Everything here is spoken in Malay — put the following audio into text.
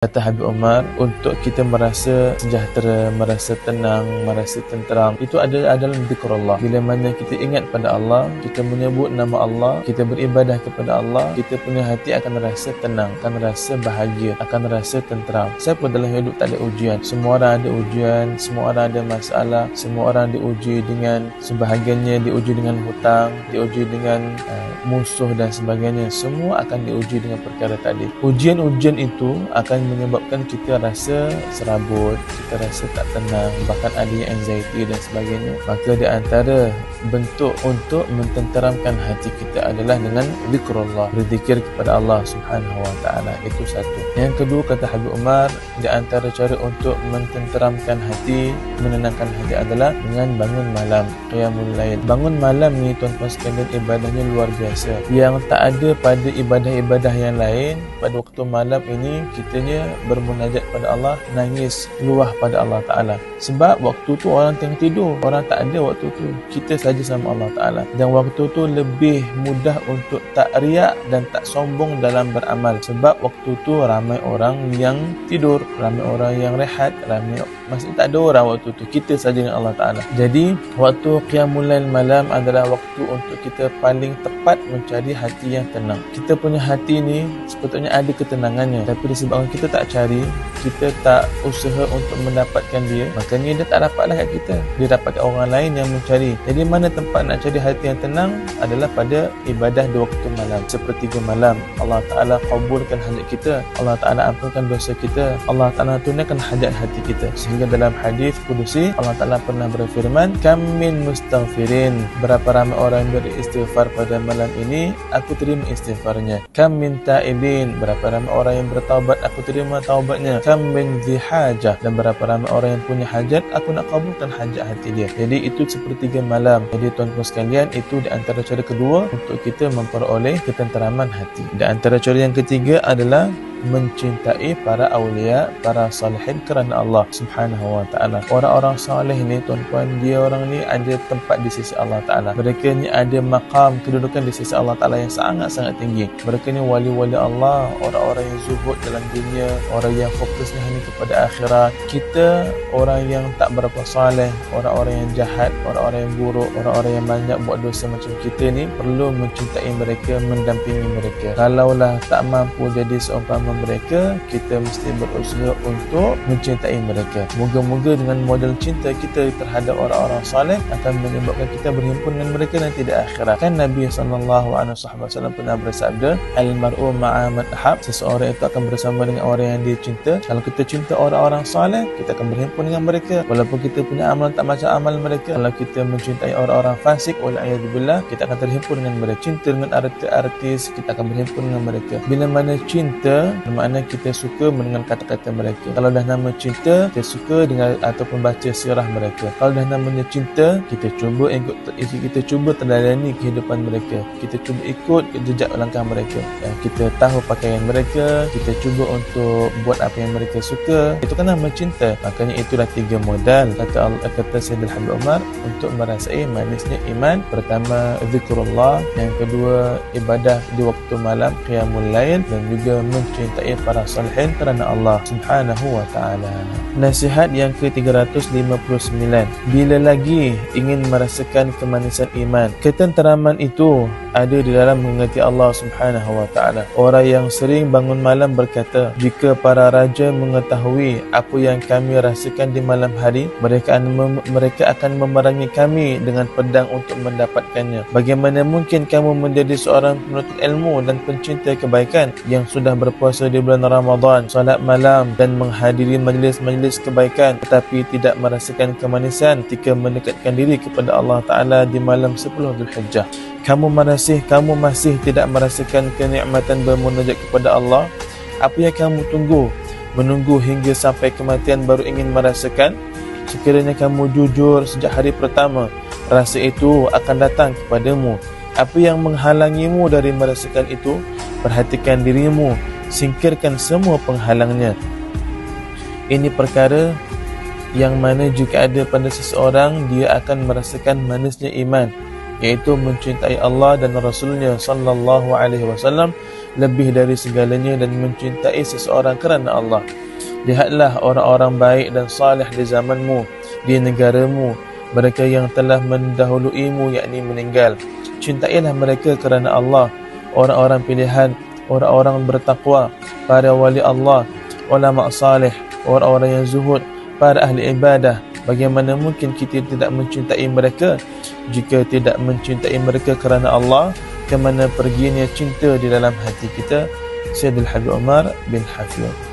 Kata Habib Umar, untuk kita merasa sejahtera, merasa tenang, merasa tenteram, itu adalah zikrullah. Bila mana kita ingat pada Allah, kita menyebut nama Allah, kita beribadah kepada Allah, kita punya hati akan rasa tenang, akan rasa bahagia, akan rasa tenteram. Siapa dalam hidup tak ada ujian? Semua orang ada ujian, semua orang ada masalah, semua orang diuji dengan sebahagiannya, diuji dengan hutang, diuji dengan musuh dan sebagainya. Semua akan diuji dengan perkara tadi. Ujian-ujian itu akan menyebabkan kita rasa serabut, kita rasa tak tenang, bahkan adanya anxiety dan sebagainya. Maka di antara bentuk untuk mententeramkan hati kita adalah dengan zikrullah, berzikir kepada Allah Subhanahu wa taala. Itu satu. Yang kedua, kata Habib Umar, di antara cara untuk mententeramkan hati, menenangkan hati adalah dengan bangun malam, qiyamul lail. Bangun malam ni tuan-tuan sekalian, ibadahnya luar biasa. Yang tak ada pada ibadah-ibadah yang lain, pada waktu malam ini kitanya bermunajat pada Allah, nangis luah pada Allah Ta'ala. Sebab waktu tu orang tengah tidur, orang tak ada waktu tu, kita saja sama Allah Ta'ala. Dan waktu tu lebih mudah untuk tak riak dan tak sombong dalam beramal. Sebab waktu tu ramai orang yang tidur, ramai orang yang rehat, maksudnya tak ada orang waktu tu, kita saja dengan Allah Ta'ala. Jadi waktu qiyamul lail malam adalah waktu untuk kita paling tepat mencari hati yang tenang. Kita punya hati ni sepatutnya ada ketenangannya, tapi disebabkan kita tak cari, kita tak usaha untuk mendapatkan dia, makanya dia tak dapatlah kat kita, dia dapat kat orang lain yang mencari. Jadi mana tempat nak cari hati yang tenang adalah pada ibadah di waktu malam. Sepertiga malam Allah Ta'ala kabulkan hajat kita, Allah Ta'ala ampunkan dosa kita, Allah Ta'ala tunaikan hajat hati kita. Sehingga dalam hadis kudusi Allah Ta'ala pernah berfirman, kam min mustaghfirin, berapa ramai orang beristighfar pada malam ini, aku terima istighfarnya. Kam min taibin, berapa ramai orang yang bertaubat, aku terima taubatnya. Kam min dhi hajah, dan berapa ramai orang yang punya hajat, aku nak kabulkan hajat hati dia. Jadi itu sepertiga malam. Jadi tuan-tuan sekalian, itu di antara cara kedua untuk kita memperoleh ketenteraman hati. Di antara cara yang ketiga adalah mencintai para awliya, para salihin kerana Allah Subhanahu wa taala. Orang-orang salih ni tuan-tuan, dia orang ni ada tempat di sisi Allah Taala. Mereka ni ada maqam, kedudukan di sisi Allah Taala yang sangat-sangat tinggi. Mereka ni wali-wali Allah, orang-orang yang zuhud dalam dunia, orang yang fokusnya hanya kepada akhirat. Kita orang yang tak berapa salih, orang-orang yang jahat, orang-orang yang buruk, orang-orang yang banyak buat dosa macam kita ni, perlu mencintai mereka, mendampingi mereka. Kalaulah tak mampu jadi seumpama mereka, kita mesti berusaha untuk mencintai mereka. Moga-moga dengan model cinta kita terhadap orang-orang saleh akan menyebabkan kita berhimpun dengan mereka nanti di akhirat. Kan Nabi SAW pernah bersabda, al-mar'u ma'a man ahab, seseorang itu akan bersama dengan orang yang dia cinta. Kalau kita cinta orang-orang saleh, kita akan berhimpun dengan mereka walaupun kita punya amal tak macam amal mereka. Kalau kita mencintai orang-orang fasik, wal'iyadzubillah, kita akan terhimpun dengan mereka. Cinta dengan artis, kita akan berhimpun dengan mereka. Bila mana cinta, makna kita suka mendengar kata-kata mereka. Kalau dah nama cinta, kita suka dengan ataupun baca sirah mereka. Kalau dah namanya cinta, kita cuba teladani kehidupan mereka, kita cuba ikut jejak langkah mereka, kita tahu pakaian mereka, kita cuba untuk buat apa yang mereka suka. Itu kan nama cinta. Makanya itulah 3 modal kata Sayyidina Habib Umar untuk merasai manisnya iman. Pertama, zikrullah. Yang kedua, ibadah di waktu malam, qiyamul lail, dan juga mencintai para salihin kerana Allah Subhanahu wa taala. Nasihat yang ke-359. Bila lagi ingin merasakan kemanisan iman, ketenteraman itu ada di dalam mengerti Allah Subhanahu wa taala. Orang yang sering bangun malam berkata, jika para raja mengetahui apa yang kami rasakan di malam hari, mereka akan memerangi kami dengan pedang untuk mendapatkannya. Bagaimana mungkin kamu menjadi seorang penuntut ilmu dan pencinta kebaikan yang sudah berpuasa di bulan Ramadan, salat malam dan menghadiri majlis-majlis kebaikan, tetapi tidak merasakan kemanisan ketika mendekatkan diri kepada Allah Ta'ala di malam 10 Zulhijjah? Kamu masih tidak merasakan kenikmatan bermunajat kepada Allah? Apa yang kamu tunggu? Menunggu hingga sampai kematian baru ingin merasakan? Sekiranya kamu jujur sejak hari pertama, rasa itu akan datang kepadamu. Apa yang menghalangimu dari merasakan itu? Perhatikan dirimu, singkirkan semua penghalangnya. Ini perkara yang mana jika ada pada seseorang, dia akan merasakan manisnya iman, iaitu mencintai Allah dan Rasulnya sallallahu alaihi wasallam lebih dari segalanya dan mencintai seseorang kerana Allah. Lihatlah orang-orang baik dan salih di zamanmu, di negaramu, mereka yang telah mendahuluimu yakni meninggal. Cintailah mereka kerana Allah. Orang-orang pilihan, orang-orang bertakwa, para wali Allah, ulama salih, orang-orang yang zuhud, para ahli ibadah. Bagaimana mungkin kita tidak mencintai mereka? Jika tidak mencintai mereka kerana Allah, ke mana perginya cinta di dalam hati kita? Sayyidul Habib Umar bin Hafidh.